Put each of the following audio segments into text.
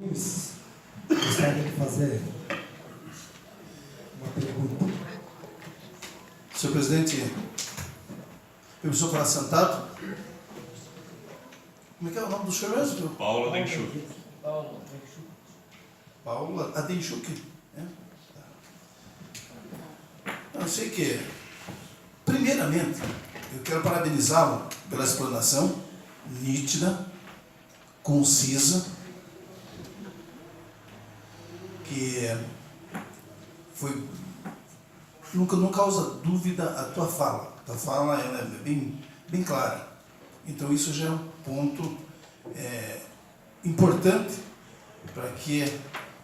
Gostaria de fazer uma pergunta. Senhor presidente, permissão para sentado? Como é que é o nome do senhor mesmo? Paula Denchuk. Paula Adenchuk. Eu sei que, primeiramente, eu quero parabenizá-lo pela explanação nítida, concisa, que foi, não causa dúvida a tua fala. A tua fala ela é bem clara. Então isso já é um ponto importante para que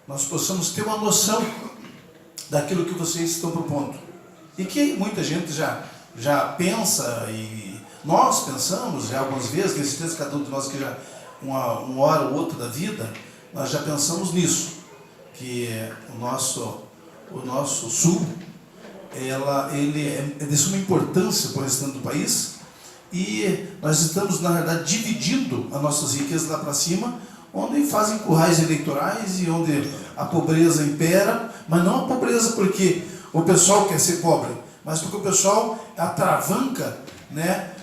nós possamos ter uma noção daquilo que vocês estão propondo. E que muita gente já pensa, e nós pensamos já algumas vezes, tenho certeza que cada um de nós que já uma hora ou outra da vida, nós já pensamos nisso, que o nosso sul, ele é de suma importância para o restante do país, e nós estamos, na verdade, dividindo as nossas riquezas lá para cima, onde fazem currais eleitorais e onde a pobreza impera, mas não a pobreza porque o pessoal quer ser pobre, mas porque o pessoal atravanca, né,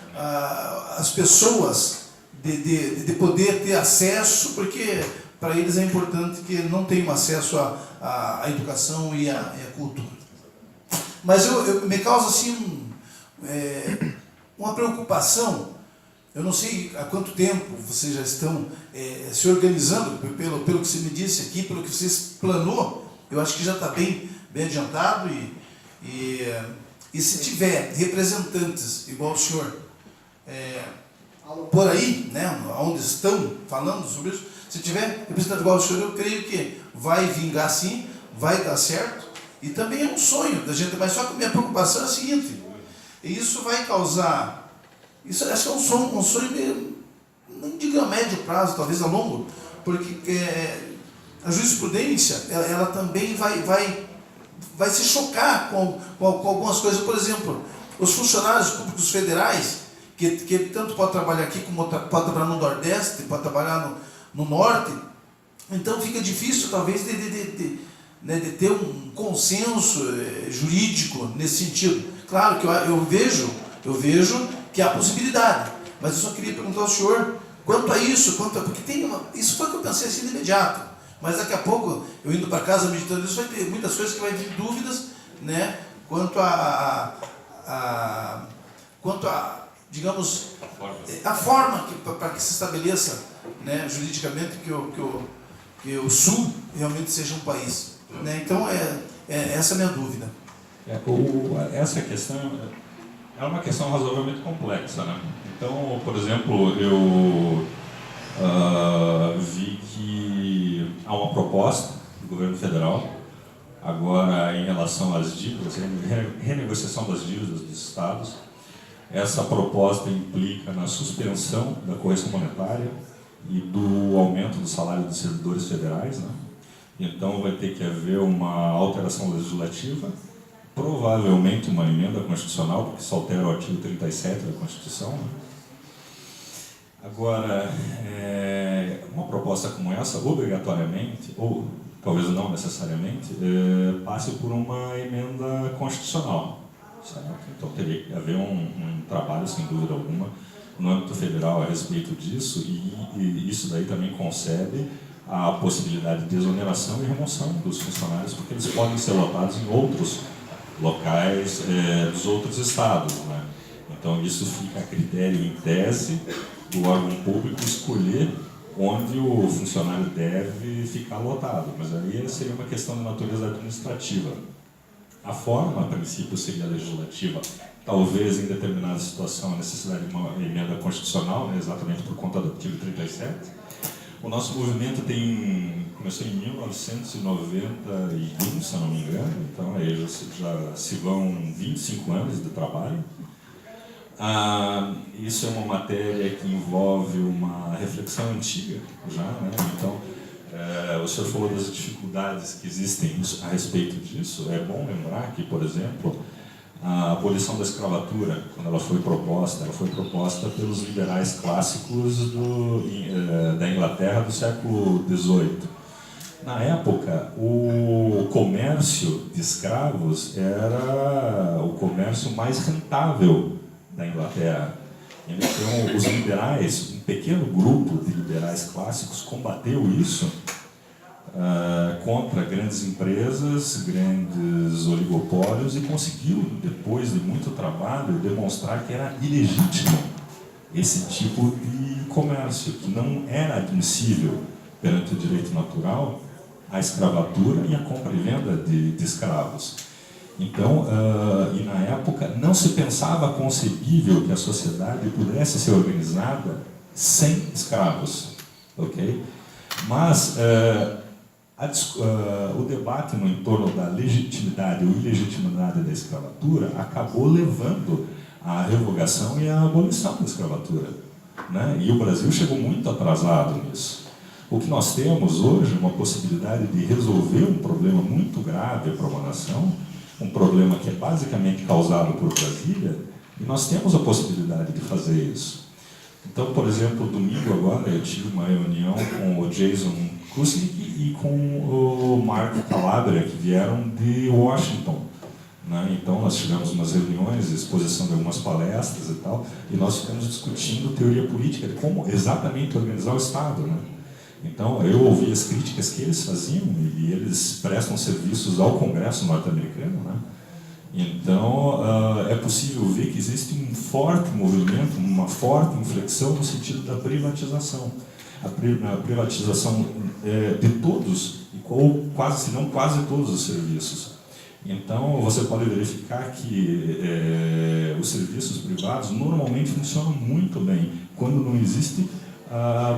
as pessoas de poder ter acesso, porque para eles é importante que não tenham acesso à educação e à cultura. Mas me causa assim uma preocupação. Eu não sei há quanto tempo vocês já estão se organizando, pelo que você me disse aqui, pelo que você planou. Eu acho que já está bem adiantado, e se tiver representantes igual o senhor por aí, né, onde estão falando sobre isso, se tiver representante igual o senhor, eu creio que vai vingar sim, vai dar certo, e também é um sonho da gente, mas só que a minha preocupação é a seguinte: isso vai causar, isso acho que é um sonho meio, não digo a médio prazo, talvez a longo, porque a jurisprudência, ela também vai se chocar com algumas coisas. Por exemplo, os funcionários públicos federais, que tanto pode trabalhar aqui, como pode trabalhar no Nordeste, pode trabalhar no Norte, então fica difícil, talvez, de ter um consenso jurídico nesse sentido. Claro que eu vejo que há possibilidade, mas eu só queria perguntar ao senhor, quanto a isso, porque isso foi o que eu pensei assim de imediato, mas daqui a pouco, eu indo para casa meditando isso, vai ter muitas coisas que vai vir dúvidas, né, quanto a digamos, a forma para que se estabeleça, né, juridicamente que o Sul realmente seja um país. Né? Então, essa é a minha dúvida. Essa questão é uma questão razoavelmente complexa, né? Então, por exemplo, eu vi que há uma proposta do governo federal, agora em relação às dívidas, renegociação das dívidas dos estados. Essa proposta implica na suspensão da correção monetária e do aumento do salário dos servidores federais, né? Então vai ter que haver uma alteração legislativa, provavelmente uma emenda constitucional, porque se altera o artigo 37 da Constituição, né? Agora, uma proposta como essa, obrigatoriamente, ou talvez não necessariamente, passe por uma emenda constitucional. Certo? Então teria que haver um trabalho, sem dúvida alguma, no âmbito federal a respeito disso, e isso daí também concebe a possibilidade de exoneração e remoção dos funcionários, porque eles podem ser lotados em outros locais dos outros estados, né? Então isso fica a critério, em tese, do órgão público escolher onde o funcionário deve ficar lotado, mas aí seria uma questão de natureza administrativa. A forma, a princípio, seria legislativa. Talvez, em determinada situação, a necessidade de uma emenda constitucional, né, exatamente por conta do artigo 37. O nosso movimento começou em 1991, se eu não me engano, então aí já se vão 25 anos de trabalho. Isso é uma matéria que envolve uma reflexão antiga já, né? Então, o senhor falou das dificuldades que existem a respeito disso. É bom lembrar que, por exemplo, a abolição da escravatura, quando ela foi proposta pelos liberais clássicos da Inglaterra do século XVIII. Na época, o comércio de escravos era o comércio mais rentável da Inglaterra. Então, os liberais, um pequeno grupo de liberais clássicos combateu isso contra grandes empresas, grandes oligopólios e conseguiu, depois de muito trabalho, demonstrar que era ilegítimo esse tipo de comércio, que não era admissível perante o direito natural a escravatura e a compra e venda de escravos. Então, e na época não se pensava concebível que a sociedade pudesse ser organizada sem escravos, ok? Mas o debate no entorno da legitimidade ou ilegitimidade da escravatura acabou levando à revogação e à abolição da escravatura, né? E o Brasil chegou muito atrasado nisso. O que nós temos hoje é uma possibilidade de resolver um problema muito grave para uma nação, um problema que é basicamente causado por Brasília, e nós temos a possibilidade de fazer isso. Então, por exemplo, domingo agora eu tive uma reunião com o Jason Kusnik e com o Mark Calabria, que vieram de Washington, né? Então, nós tivemos umas reuniões, exposição de algumas palestras e tal, e nós ficamos discutindo teoria política de como exatamente organizar o Estado, né? Então, eu ouvi as críticas que eles faziam, e eles prestam serviços ao Congresso norte-americano, né? Então, é possível ver que existe um forte movimento, uma forte inflexão no sentido da privatização. A privatização de todos, ou quase, se não quase todos os serviços. Então, você pode verificar que os serviços privados normalmente funcionam muito bem, quando não existe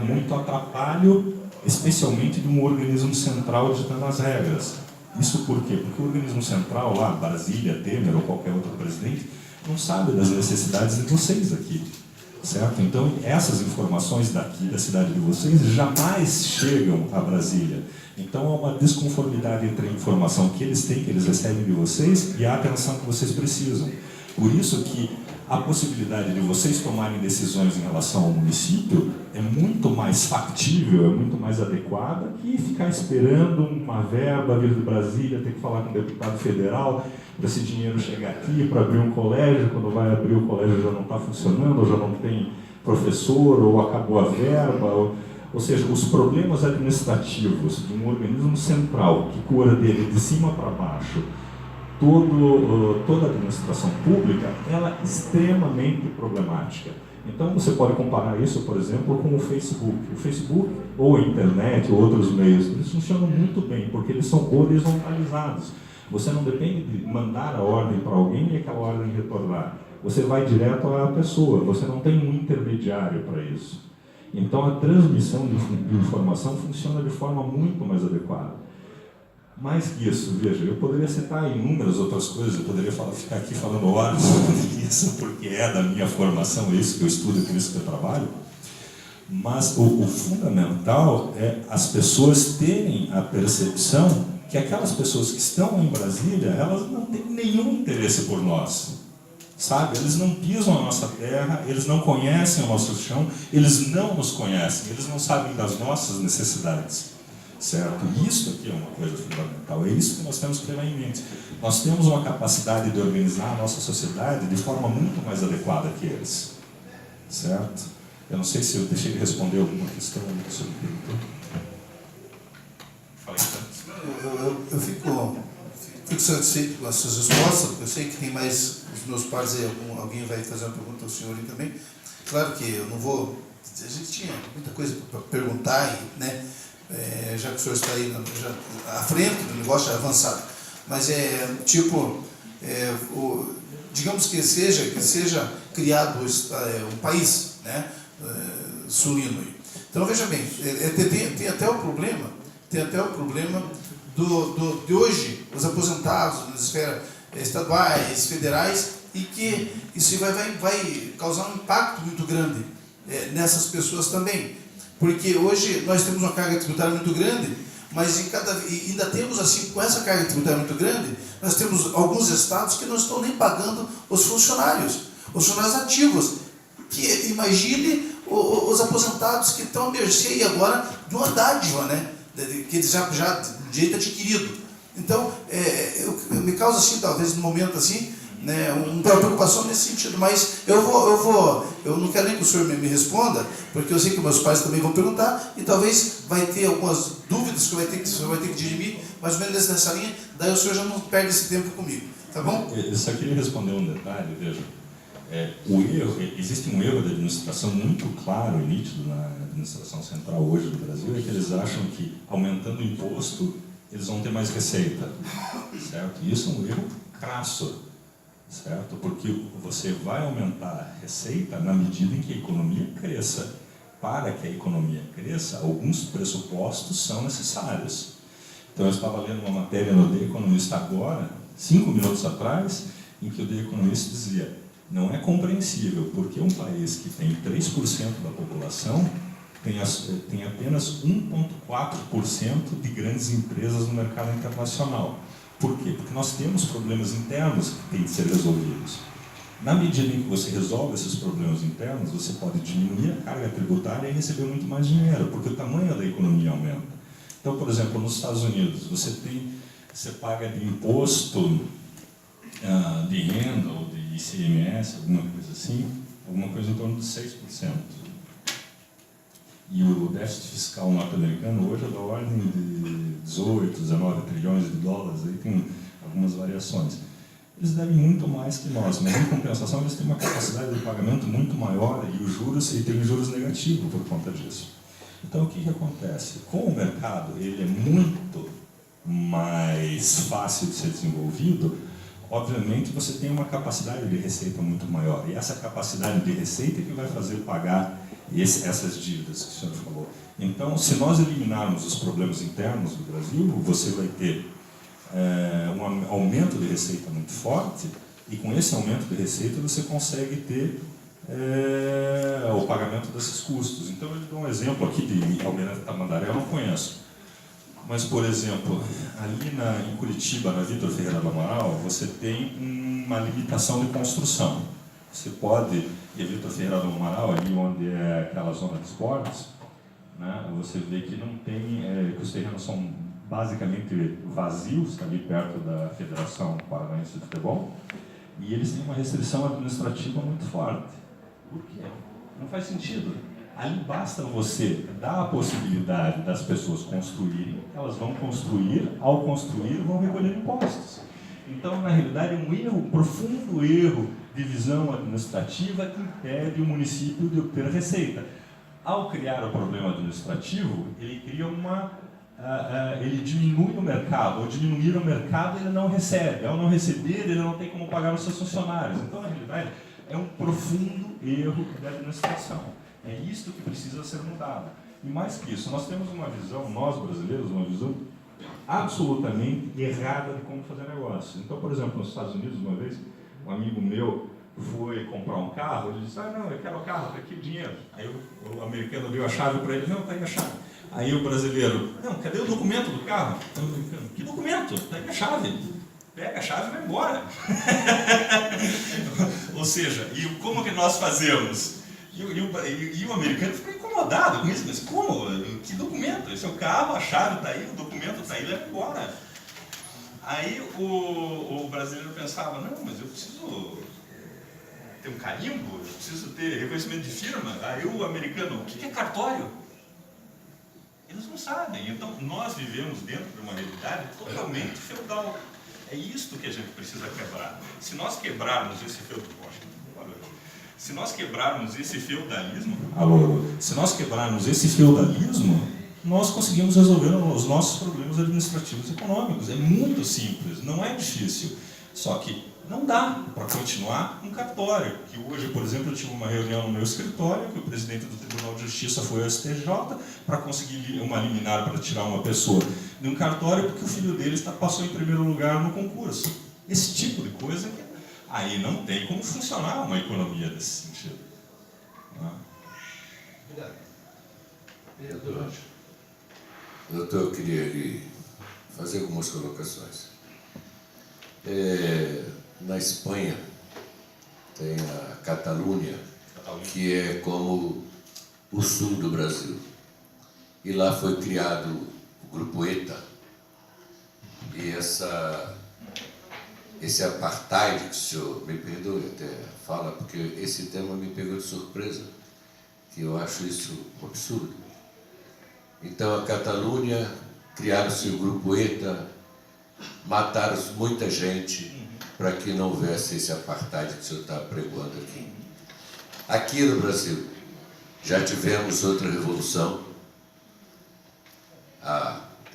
muito atrapalho, especialmente de um organismo central ditando as regras. Isso por quê? Porque o organismo central, lá, Brasília, Temer ou qualquer outro presidente, não sabe das necessidades de vocês aqui, certo? Então, essas informações daqui, da cidade de vocês, jamais chegam a Brasília. Então, há uma desconformidade entre a informação que eles têm, que eles recebem de vocês, e a atenção que vocês precisam. Por isso que a possibilidade de vocês tomarem decisões em relação ao município é muito mais factível, é muito mais adequada que ficar esperando uma verba vir de Brasília, ter que falar com o deputado federal para esse dinheiro chegar aqui, para abrir um colégio, quando vai abrir o colégio já não está funcionando, ou já não tem professor, ou acabou a verba, ou seja, os problemas administrativos de um organismo central que cura dele de cima para baixo, toda a administração pública, ela é extremamente problemática. Então, você pode comparar isso, por exemplo, com o Facebook. O Facebook, ou a internet, ou outros meios, eles funcionam muito bem, porque eles são horizontalizados. Você não depende de mandar a ordem para alguém e aquela ordem retornar. Você vai direto à pessoa, você não tem um intermediário para isso. Então, a transmissão de informação funciona de forma muito mais adequada. Mais que isso, veja, eu poderia citar inúmeras outras coisas, eu poderia ficar aqui falando horas sobre isso, porque é da minha formação, é isso que eu estudo, é isso que eu trabalho. Mas o fundamental é as pessoas terem a percepção que aquelas pessoas que estão em Brasília, elas não têm nenhum interesse por nós. Sabe? Eles não pisam a nossa terra, eles não conhecem o nosso chão, eles não nos conhecem, eles não sabem das nossas necessidades. Certo? Isso aqui é uma coisa fundamental, é isso que nós temos que levar em mente. Nós temos uma capacidade de organizar a nossa sociedade de forma muito mais adequada que eles. Certo? Eu não sei se eu deixei de responder alguma questão que você me perguntou. Falei tanto. Eu fico satisfeito com as suas respostas, porque eu sei que tem mais os meus pares aí, alguém vai fazer uma pergunta ao senhor aí também. Claro que eu não vou... A gente tinha muita coisa para perguntar, né? Já que o senhor está aí à frente do negócio avançado, mas digamos que seja criado um país, né, suíno. Então veja bem, tem até o problema de hoje os aposentados nas esferas estaduais, federais, e que isso vai causar um impacto muito grande nessas pessoas também. Porque hoje nós temos uma carga tributária muito grande, mas ainda temos, assim, com essa carga tributária muito grande, nós temos alguns estados que não estão nem pagando os funcionários ativos. Que imagine os aposentados que estão à mercê agora de uma dádiva, né? que eles já direito adquirido. Então, me causa assim, talvez, no momento assim, né, uma preocupação nesse sentido, mas eu não quero nem que o senhor me responda, porque eu sei que meus pais também vão perguntar, e talvez vai ter algumas dúvidas que o senhor vai ter que dirimir, mais ou menos nessa linha, daí o senhor já não perde esse tempo comigo, tá bom? Eu só queria responder um detalhe, veja. Existe um erro da administração muito claro e nítido na administração central hoje do Brasil, é que eles acham que, aumentando o imposto, eles vão ter mais receita, certo? E isso é um erro crasso, certo? Porque você vai aumentar a receita na medida em que a economia cresça. Para que a economia cresça, alguns pressupostos são necessários. Então, eu estava lendo uma matéria no The Economist agora, 5 minutos atrás, em que o The Economist dizia: não é compreensível porque um país que tem 3% da população tem apenas 1,4% de grandes empresas no mercado internacional. Por quê? Porque nós temos problemas internos que têm de ser resolvidos. Na medida em que você resolve esses problemas internos, você pode diminuir a carga tributária e receber muito mais dinheiro, porque o tamanho da economia aumenta. Então, por exemplo, nos Estados Unidos, você paga de imposto de renda ou de ICMS, alguma coisa assim, alguma coisa em torno de 6%. E o déficit fiscal norte-americano hoje é da ordem de 18, 19 trilhões de dólares, aí tem algumas variações. Eles devem muito mais que nós, mas em compensação eles têm uma capacidade de pagamento muito maior e tem juros negativos por conta disso. Então o que acontece? Com o mercado ele é muito mais fácil de ser desenvolvido, obviamente você tem uma capacidade de receita muito maior, e essa capacidade de receita é que vai fazer pagar essas dívidas que o senhor falou. Então, se nós eliminarmos os problemas internos do Brasil, você vai ter um aumento de receita muito forte, e com esse aumento de receita você consegue ter o pagamento desses custos. Então, eu dou um exemplo aqui de Almirante Tamandaré, eu não conheço. Mas, por exemplo, ali em Curitiba, na Vitor Ferreira do Amaral, você tem uma limitação de construção. Você pode, e a Vitor Ferreira do Amaral, ali onde é aquela zona de esportes, né, você vê que não tem, que os terrenos são basicamente vazios, ali perto da Federação Paranaense de Futebol, e eles têm uma restrição administrativa muito forte. Por quê? Não faz sentido. Ali basta você dar a possibilidade das pessoas construírem, elas vão construir, ao construir vão recolher impostos. Então, na realidade, é um profundo erro de visão administrativa que impede o município de obter receita. Ao criar o problema administrativo, ele cria ele diminui o mercado. Ao diminuir o mercado, ele não recebe. Ao não receber, ele não tem como pagar os seus funcionários. Então, na realidade, é um profundo erro da administração. É isto que precisa ser mudado. E mais que isso, nós temos uma visão, nós brasileiros, uma visão absolutamente errada de como fazer negócio. Então, por exemplo, nos Estados Unidos, uma vez, um amigo meu foi comprar um carro, ele disse: não, eu quero o carro, está aqui o dinheiro. Aí o americano deu a chave para ele: não, está aí a chave. Aí o brasileiro: não, cadê o documento do carro? O americano: que documento? Está aí a chave. Pega a chave e vai embora. Ou seja, e como que nós fazemos? E o americano ficou incomodado com isso, mas como? Que documento? Esse é o carro, a chave está aí, o documento está aí, leva embora. Aí o brasileiro pensava: não, mas eu preciso ter um carimbo, eu preciso ter reconhecimento de firma. Aí o americano: o que é cartório? Eles não sabem. Então nós vivemos dentro de uma realidade totalmente feudal. É isto que a gente precisa quebrar. Se nós quebrarmos esse feudalismo, nós conseguimos resolver os nossos problemas administrativos e econômicos. É muito simples, não é difícil. Só que não dá para continuar um cartório. Que hoje, por exemplo, eu tive uma reunião no meu escritório, que o presidente do Tribunal de Justiça foi ao STJ para conseguir uma liminar para tirar uma pessoa de um cartório porque o filho dele passou em primeiro lugar no concurso. Esse tipo de coisa que aí não tem como funcionar uma economia desse sentido. Obrigado. Doutor, eu queria lhe fazer algumas colocações. Na Espanha tem a Catalunha, que é como o sul do Brasil. E lá foi criado o Grupo ETA, e esse apartheid que o senhor, me perdoe até fala, porque esse tema me pegou de surpresa, que eu acho isso um absurdo. Então, a Catalunha, criaram-se o Grupo ETA, mataram muita gente para que não houvesse esse apartheid que o senhor está pregoando aqui. Aqui no Brasil, já tivemos outra revolução,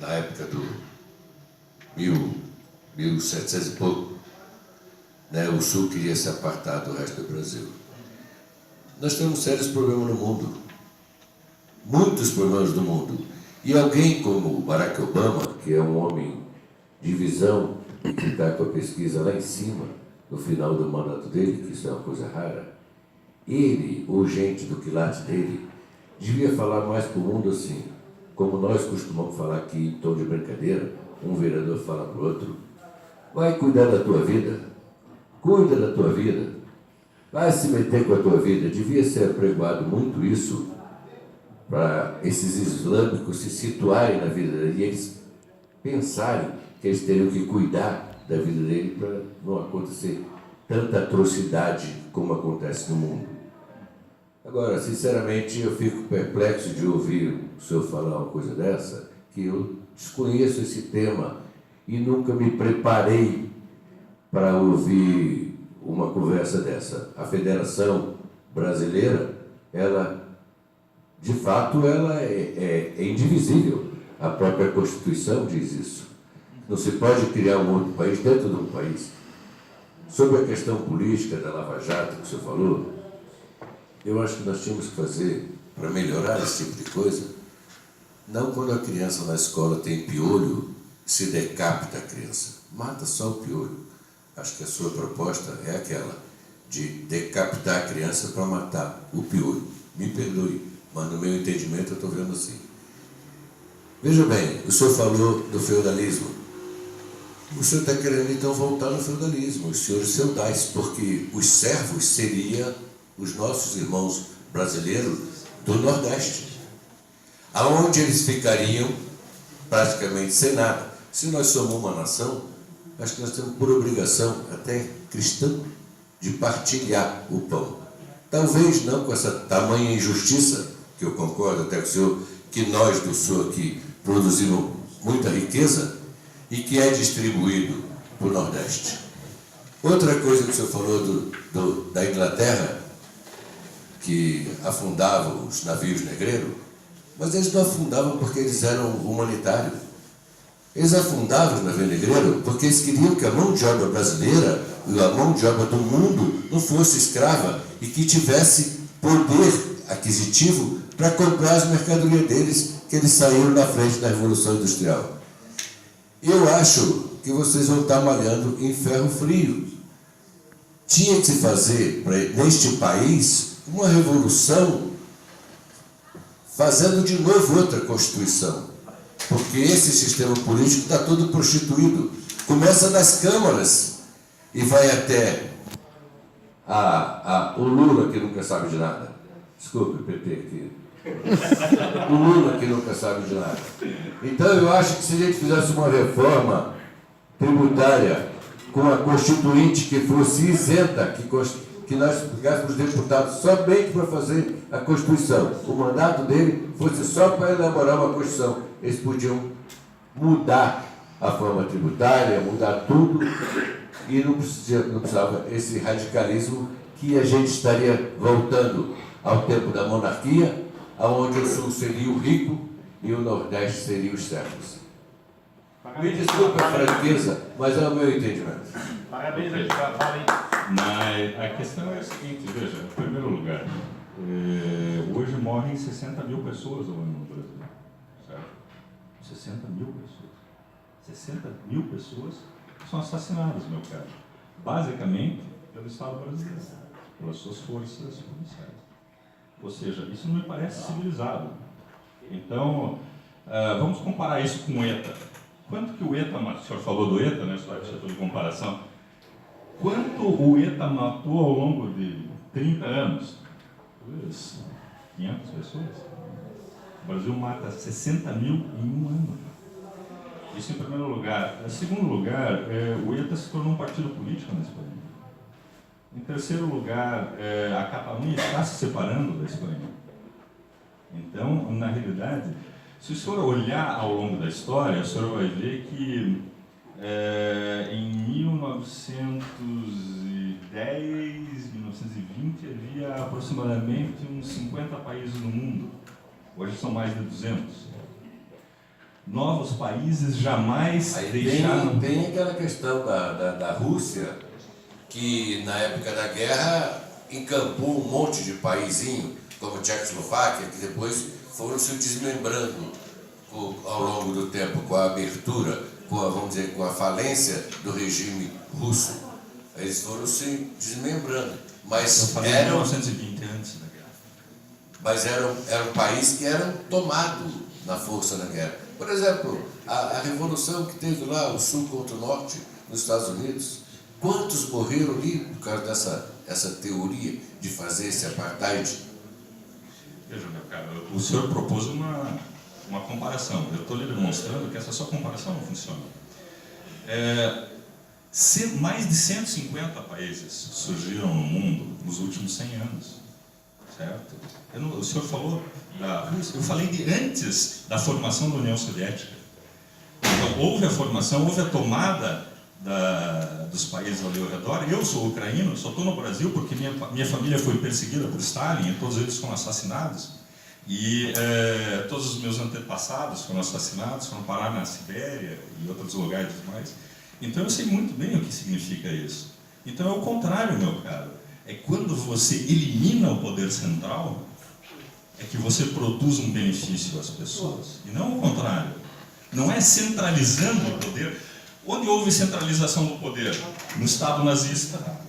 na época do 1700 e pouco, né, o Sul queria se apartar do resto do Brasil. Nós temos sérios problemas no mundo, muitos problemas no mundo. E alguém como Barack Obama, que é um homem de visão e que está com a pesquisa lá em cima, no final do mandato dele, que isso é uma coisa rara, ele, ou gente do quilate dele, devia falar mais para o mundo assim, como nós costumamos falar aqui em tom de brincadeira, um vereador fala para o outro: vai cuidar da tua vida, cuida da tua vida, vai se meter com a tua vida. Devia ser apregoado muito isso para esses islâmicos se situarem na vida dele e eles pensarem que eles teriam que cuidar da vida dele para não acontecer tanta atrocidade como acontece no mundo. Agora, sinceramente, eu fico perplexo de ouvir o senhor falar uma coisa dessa, que eu desconheço esse tema e nunca me preparei para ouvir uma conversa dessa. A Federação Brasileira, ela, de fato, ela é indivisível. A própria Constituição diz isso. Não se pode criar um outro país dentro de um país. Sobre a questão política da Lava Jato que o senhor falou, eu acho que nós tínhamos que fazer, para melhorar esse tipo de coisa, não quando a criança na escola tem piolho, se decapita a criança. Mata só o piolho. Acho que a sua proposta é aquela, de decapitar a criança para matar o piolho. Me perdoe, mas no meu entendimento eu estou vendo assim. Veja bem, o senhor falou do feudalismo. O senhor está querendo então voltar no feudalismo, os senhores feudais, porque os servos seriam os nossos irmãos brasileiros do Nordeste, aonde eles ficariam praticamente sem nada. Se nós somos uma nação, acho que nós temos por obrigação, até cristã, de partilhar o pão. Talvez não com essa tamanha injustiça, que eu concordo até com o senhor, que nós do Sul aqui produzimos muita riqueza e que é distribuído para o Nordeste. Outra coisa que o senhor falou da Inglaterra, que afundavam os navios negreiros, mas eles não afundavam porque eles eram humanitários. Eles afundavam os navios negreiros porque eles queriam que a mão de obra brasileira, a mão de obra do mundo, não fosse escrava e que tivesse poder aquisitivo para comprar as mercadorias deles, que eles saíram na frente da Revolução Industrial. Eu acho que vocês vão estar malhando em ferro frio. Tinha que se fazer, neste país, uma revolução, fazendo de novo outra Constituição. Porque esse sistema político está todo prostituído. Começa nas câmaras e vai até o Lula, que nunca sabe de nada. Desculpe, PT, aqui. O Lula, que nunca sabe de nada. Então, eu acho que se a gente fizesse uma reforma tributária com a Constituinte que fosse isenta, que nós pegássemos deputados somente para fazer a Constituição, o mandato dele fosse só para elaborar uma Constituição, eles podiam mudar a forma tributária, mudar tudo, e não precisava esse radicalismo que a gente estaria voltando ao tempo da monarquia, onde o Sul seria o rico e o Nordeste seria os servos. Me desculpe a franqueza, mas é o meu entendimento. Parabéns, Alexandre. Mas a questão é a seguinte, veja, em primeiro lugar, hoje morrem 60 mil pessoas ao ano no Brasil, certo? 60 mil pessoas. 60 mil pessoas são assassinadas, meu caro. Basicamente, pelo Estado brasileiro, pelas suas forças policiais. Ou seja, isso não me parece civilizado. Então, vamos comparar isso com o ETA. Quanto que o ETA matou? O senhor falou do ETA, né? Só de comparação. Quanto o ETA matou ao longo de 30 anos? 500 pessoas. O Brasil mata 60 mil em um ano. Isso em primeiro lugar. Em segundo lugar, o ETA se tornou um partido político na Espanha. Em terceiro lugar, a Catalunha está se separando da Espanha. Então, na realidade, se o senhor olhar ao longo da história, o senhor vai ver que em 1910, 1920, havia aproximadamente uns 50 países no mundo. Hoje são mais de 200. Novos países jamais Aí deixaram... tem aquela questão da Rússia, que na época da guerra encampou um monte de paizinho, como a Tchecoslováquia, que depois foram se desmembrando ao longo do tempo, com a abertura, vamos dizer, com a falência do regime russo. Eles foram se desmembrando. Mas eram 1920, antes da guerra. Mas era um país que era tomado na força da guerra. Por exemplo, a revolução que teve lá, o sul contra o norte, nos Estados Unidos, quantos morreram ali por causa dessa teoria de fazer esse apartheid? Veja, meu caro, o senhor propôs uma comparação. Eu estou lhe demonstrando que essa sua comparação não funciona. Mais de 150 países surgiram no mundo nos últimos 100 anos, certo? O senhor falou da Rússia, eu falei de antes da formação da União Soviética. Então, houve a formação, houve a tomada dos países ali ao redor. Eu sou ucraniano, só estou no Brasil porque minha família foi perseguida por Stalin e todos eles foram assassinados. E todos os meus antepassados foram assassinados, foram parar na Sibéria e outros lugares mais. Então eu sei muito bem o que significa isso. Então é o contrário, meu caro. É quando você elimina o poder central, é que você produz um benefício às pessoas. E não o contrário. Não é centralizando o poder. Onde houve centralização do poder? No Estado nazista,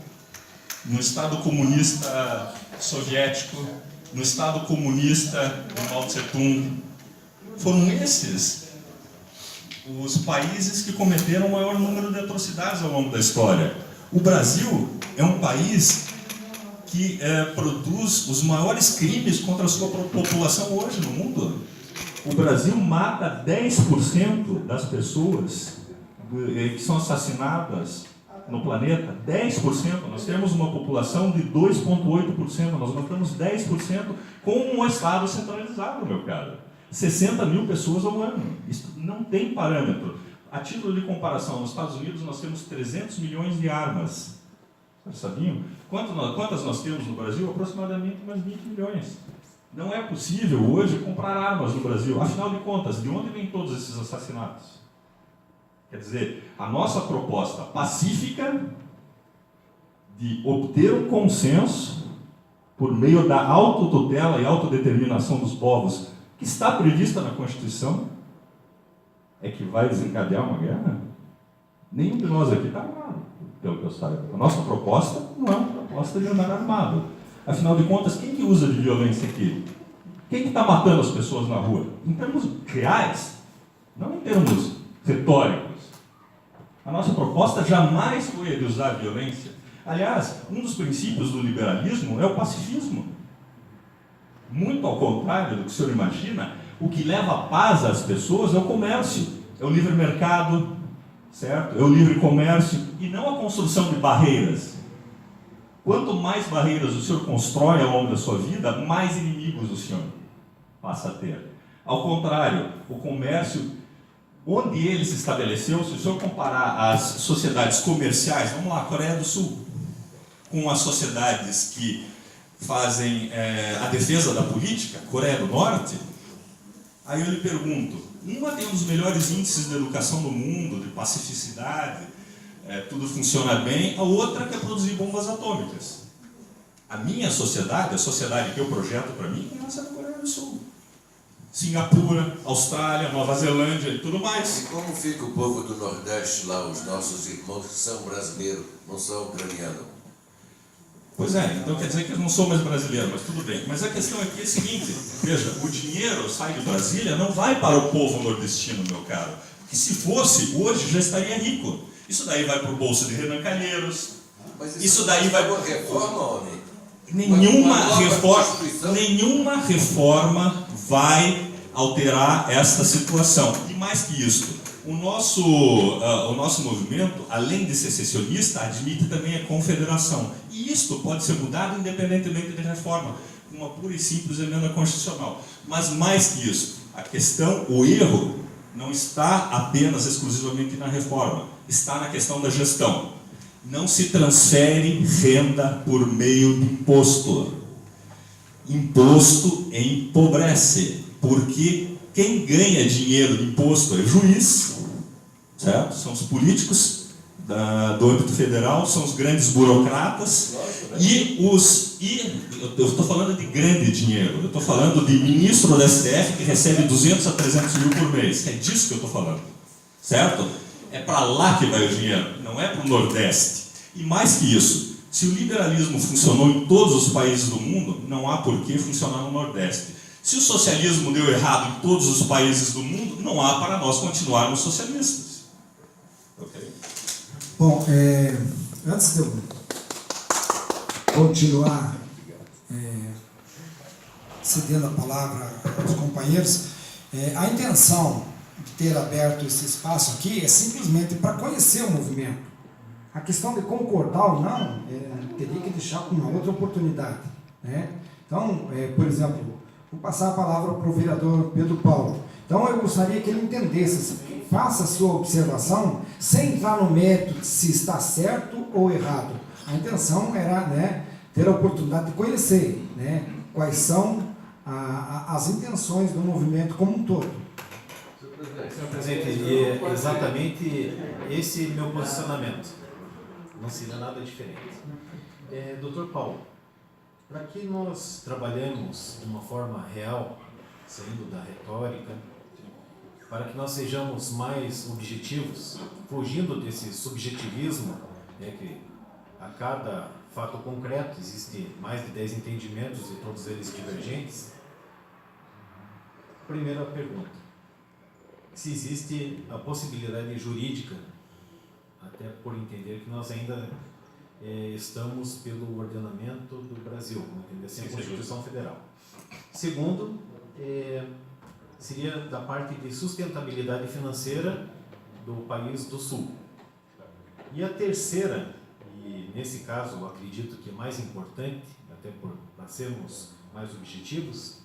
no Estado comunista soviético, no Estado comunista de Mao Tse-tung. Foram esses os países que cometeram o maior número de atrocidades ao longo da história. O Brasil é um país que produz os maiores crimes contra a sua população hoje no mundo. O Brasil mata 10% das pessoas que são assassinadas no planeta. 10%. Nós temos uma população de 2,8%. Nós matamos 10% com um Estado centralizado, meu caro. 60 mil pessoas ao ano. Isso não tem parâmetro. A título de comparação, nos Estados Unidos nós temos 300 milhões de armas. Vocês sabiam? Quantas nós temos no Brasil? Aproximadamente umas 20 milhões. Não é possível hoje comprar armas no Brasil. Afinal de contas, de onde vêm todos esses assassinatos? Quer dizer, a nossa proposta pacífica de obter um consenso por meio da autotutela e autodeterminação dos povos, que está prevista na Constituição, é que vai desencadear uma guerra? Nenhum de nós aqui está armado, pelo que eu saiba. A nossa proposta não é uma proposta de andar armado. Afinal de contas, quem que usa de violência aqui? Quem que está matando as pessoas na rua? Em termos reais, não em termos retóricos. A nossa proposta jamais foi a de usar a violência. Aliás, um dos princípios do liberalismo é o pacifismo. Muito ao contrário do que o senhor imagina, o que leva paz às pessoas é o comércio, é o livre mercado, certo? É o livre comércio e não a construção de barreiras. Quanto mais barreiras o senhor constrói ao longo da sua vida, mais inimigos o senhor passa a ter. Ao contrário, o comércio, onde ele se estabeleceu, se o senhor comparar as sociedades comerciais, vamos lá, Coreia do Sul, com as sociedades que fazem a defesa da política, Coreia do Norte, aí eu lhe pergunto, uma tem um dos melhores índices de educação do mundo, de pacificidade, tudo funciona bem, a outra quer produzir bombas atômicas. A minha sociedade, a sociedade que eu projeto para mim, começa na Coreia do Sul. Singapura, Austrália, Nova Zelândia e tudo mais. E como fica o povo do Nordeste lá, os nossos irmãos que são brasileiros, não são ucranianos? Pois é, então quer dizer que eu não sou mais brasileiro, mas tudo bem. Mas a questão aqui é a seguinte, veja, o dinheiro sai de Brasília, não vai para o povo nordestino, meu caro. Porque se fosse, hoje já estaria rico. Isso daí vai para o bolso de Renan Calheiros. Mas isso daí vai... Uma reforma, homem? Nenhuma reforma vai alterar esta situação. E mais que isso, O nosso movimento, além de ser secessionista, admite também a confederação. E isto pode ser mudado independentemente de reforma, com uma pura e simples emenda constitucional. Mas mais que isso, a questão, o erro, não está apenas exclusivamente na reforma, está na questão da gestão. Não se transfere renda por meio de imposto. Imposto empobrece, porque quem ganha dinheiro de imposto é o juiz, certo? São os políticos do âmbito federal, são os grandes burocratas eu estou falando de grande dinheiro, eu estou falando de ministro da STF que recebe 200 a 300 mil por mês, é disso que eu estou falando, certo? É para lá que vai o dinheiro, não é para o Nordeste. E mais que isso, se o liberalismo funcionou em todos os países do mundo, não há por que funcionar no Nordeste. Se o socialismo deu errado em todos os países do mundo, não há para nós continuarmos socialistas. Ok? Bom, antes de eu continuar cedendo a palavra aos companheiros, a intenção de ter aberto esse espaço aqui é simplesmente para conhecer o movimento. A questão de concordar ou não, teria que deixar para uma outra oportunidade, né? Então, por exemplo, vou passar a palavra para o vereador Pedro Paulo. Então, eu gostaria que ele entendesse, faça a sua observação, sem entrar no mérito de se está certo ou errado. A intenção era, né, ter a oportunidade de conhecer, né, quais são as intenções do movimento como um todo. Senhor presidente, é exatamente esse meu posicionamento. Não seria nada diferente. Doutor Paulo, para que nós trabalhemos de uma forma real, saindo da retórica, para que nós sejamos mais objetivos, fugindo desse subjetivismo, que a cada fato concreto existe mais de 10 entendimentos e todos eles divergentes. Primeira pergunta: se existe a possibilidade jurídica, até por entender que nós ainda estamos pelo ordenamento do Brasil, entender assim, a Constituição Federal. Segundo, seria da parte de sustentabilidade financeira do país do Sul. E a terceira, e nesse caso eu acredito que é mais importante, até para sermos mais objetivos,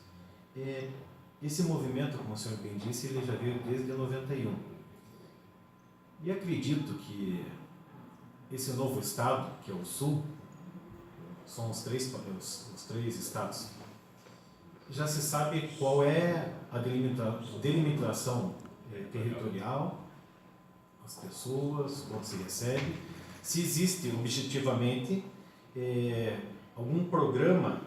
esse movimento, como o senhor bem disse, ele já veio desde 91. E acredito que esse novo estado, que é o Sul, são os três estados, já se sabe qual é a delimitação territorial, as pessoas, quando se recebe, se existe objetivamente algum programa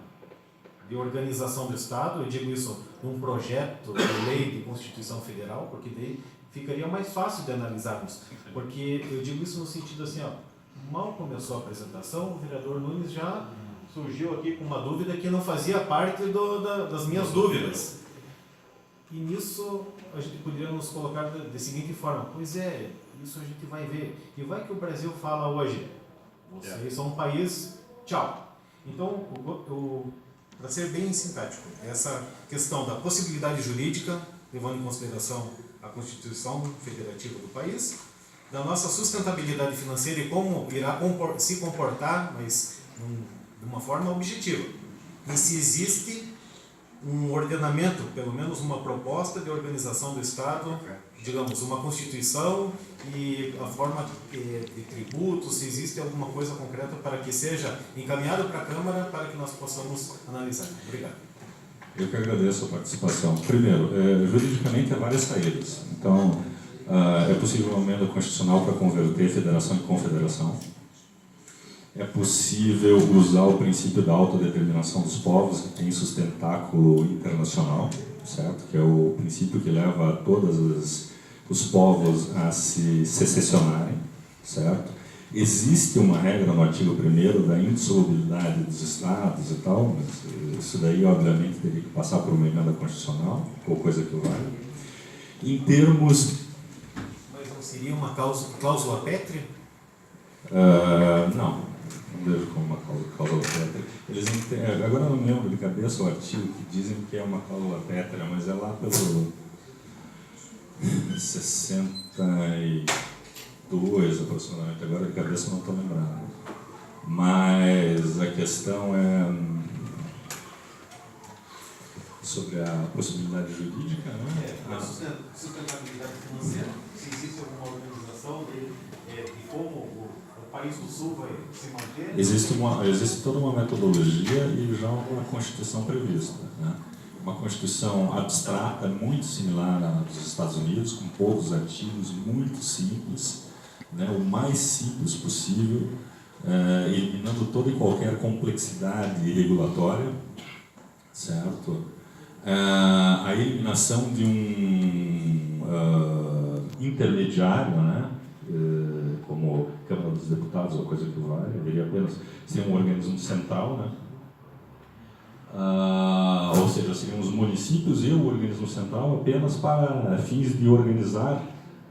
de organização do Estado, eu digo isso num projeto de lei de Constituição Federal, porque daí ficaria mais fácil de analisarmos, porque eu digo isso no sentido assim, mal começou a apresentação, o vereador Nunes já surgiu aqui com uma dúvida que não fazia parte das minhas dúvidas. E nisso a gente poderia nos colocar da seguinte forma: pois isso a gente vai ver. E vai que o Brasil fala hoje, vocês são um país, tchau. Então, para ser bem sintético, essa questão da possibilidade jurídica, levando em consideração a Constituição Federativa do país, da nossa sustentabilidade financeira e como irá se comportar, mas de uma forma objetiva. E se existe um ordenamento, pelo menos uma proposta de organização do Estado, digamos, uma Constituição e a forma de tributos, se existe alguma coisa concreta para que seja encaminhado para a Câmara para que nós possamos analisar. Obrigado. Eu que agradeço a participação. Primeiro, juridicamente há várias saídas. Então, é possível uma emenda constitucional para converter federação em confederação. É possível usar o princípio da autodeterminação dos povos, que tem sustentáculo internacional, certo? Que é o princípio que leva todos os povos a se secessionarem, certo? Existe uma regra no artigo 1º da indissolubilidade dos estados e tal, mas isso daí, obviamente, teria que passar por uma emenda constitucional, ou coisa que vale. Em termos... Mas não seria uma cláusula pétrea? Não vejo como uma cláusula pétrea. Agora eu não lembro de cabeça o artigo que dizem que é uma cláusula pétrea, mas é lá pelo 62 aproximadamente, agora de cabeça não estou lembrando. Mas a questão é sobre a possibilidade jurídica, né? A sustentabilidade financeira, se existe alguma organização de como o país do Sul vai se manter? Existe toda uma metodologia e já uma Constituição prevista, né? Uma Constituição abstrata, muito similar à dos Estados Unidos, com poucos artigos, muito simples, né? O mais simples possível, eliminando toda e qualquer complexidade regulatória, certo? A eliminação de um intermediário, né? Como Câmara dos Deputados ou coisa que vale, deveria apenas ser um organismo central, né? Ou seja, seriam os municípios e o organismo central apenas para fins de organizar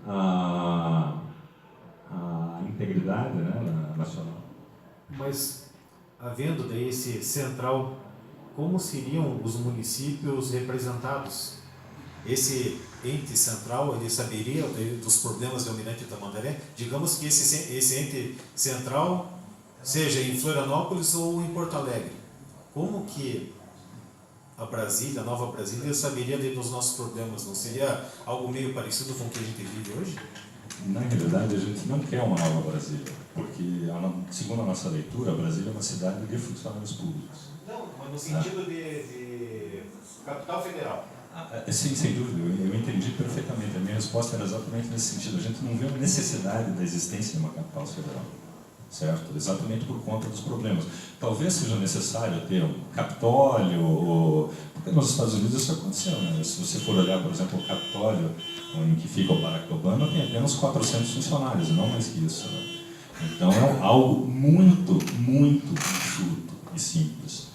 a integridade, né, nacional. Mas, havendo daí esse central, como seriam os municípios representados? Esse ente central, ele saberia dos problemas do Almirante Tamandaré? Digamos que esse ente central seja em Florianópolis ou em Porto Alegre. Como que a Nova Brasília, saberia dos nossos problemas? Não seria algo meio parecido com o que a gente vive hoje? Na realidade, a gente não quer uma nova Brasília, porque, segundo a nossa leitura, Brasília é uma cidade de funcionários públicos. Não, mas no sentido de capital federal. Sim, sem dúvida, eu entendi perfeitamente. A minha resposta era exatamente nesse sentido. A gente não vê a necessidade da existência de uma capital federal, certo? Exatamente por conta dos problemas. Talvez seja necessário ter um Capitólio, porque nos Estados Unidos isso aconteceu, né? Se você for olhar, por exemplo, o Capitólio, em que fica o Barack Obama, tem apenas 400 funcionários, não mais que isso, né? Então é algo muito, muito enxuto e simples,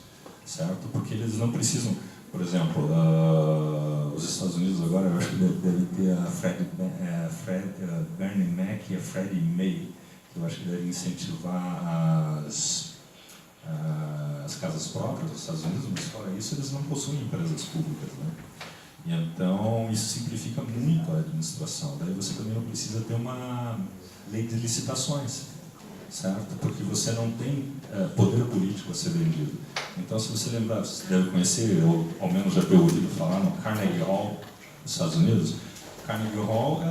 certo? Porque eles não precisam, por exemplo, os Estados Unidos agora, eu acho que deve ter a Bernie Mac e a Freddie May, que eu acho que deve incentivar as casas próprias dos Estados Unidos, mas fora isso eles não possuem empresas públicas, né? E então isso simplifica muito a administração. Daí você também não precisa ter uma lei de licitações, certo? Porque você não tem poder político a ser vendido. Então, se você lembrar, você deve conhecer, ou ao menos já ter ouvido falar, no Carnegie Hall, nos Estados Unidos. Carnegie Hall,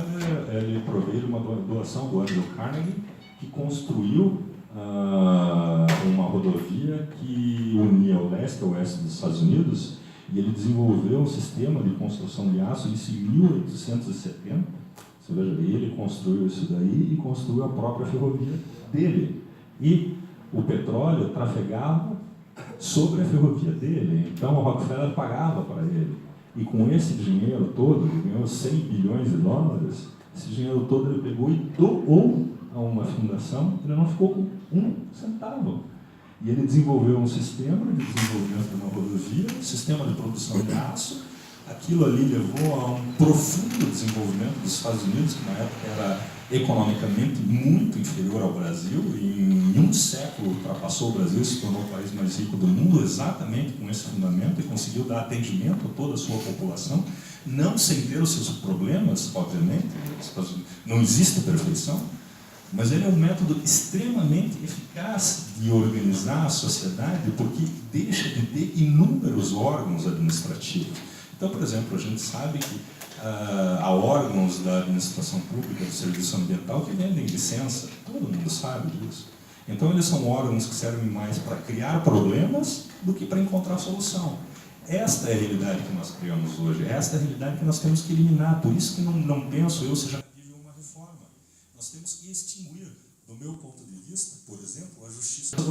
ele provê uma doação do Andrew Carnegie, que construiu uma rodovia que unia o leste ao oeste dos Estados Unidos, e ele desenvolveu um sistema de construção de aço, isso em 1870. Você veja, ele construiu isso daí e construiu a própria ferrovia dele. E o petróleo trafegava sobre a ferrovia dele, então o Rockefeller pagava para ele. E com esse dinheiro todo, ele ganhou 100 bilhões de dólares, esse dinheiro todo ele pegou e doou a uma fundação, ele não ficou com um centavo. E ele desenvolveu um sistema de desenvolvimento de uma rodovia, um sistema de produção de aço. Aquilo ali levou a um profundo desenvolvimento dos Estados Unidos, que na época era economicamente muito inferior ao Brasil, e em um século ultrapassou o Brasil, se tornou o país mais rico do mundo, exatamente com esse fundamento, e conseguiu dar atendimento a toda a sua população, não sem ter os seus problemas, obviamente, não existe perfeição, mas ele é um método extremamente eficaz de organizar a sociedade, porque deixa de ter inúmeros órgãos administrativos. Então, por exemplo, a gente sabe que há órgãos da administração pública, do serviço ambiental, que vendem licença, todo mundo sabe disso. Então, eles são órgãos que servem mais para criar problemas do que para encontrar solução. Esta é a realidade que nós criamos hoje, esta é a realidade que nós temos que eliminar. Por isso que não penso eu seja possível uma reforma. Nós temos que extinguir, do meu ponto de vista, por exemplo, a justiça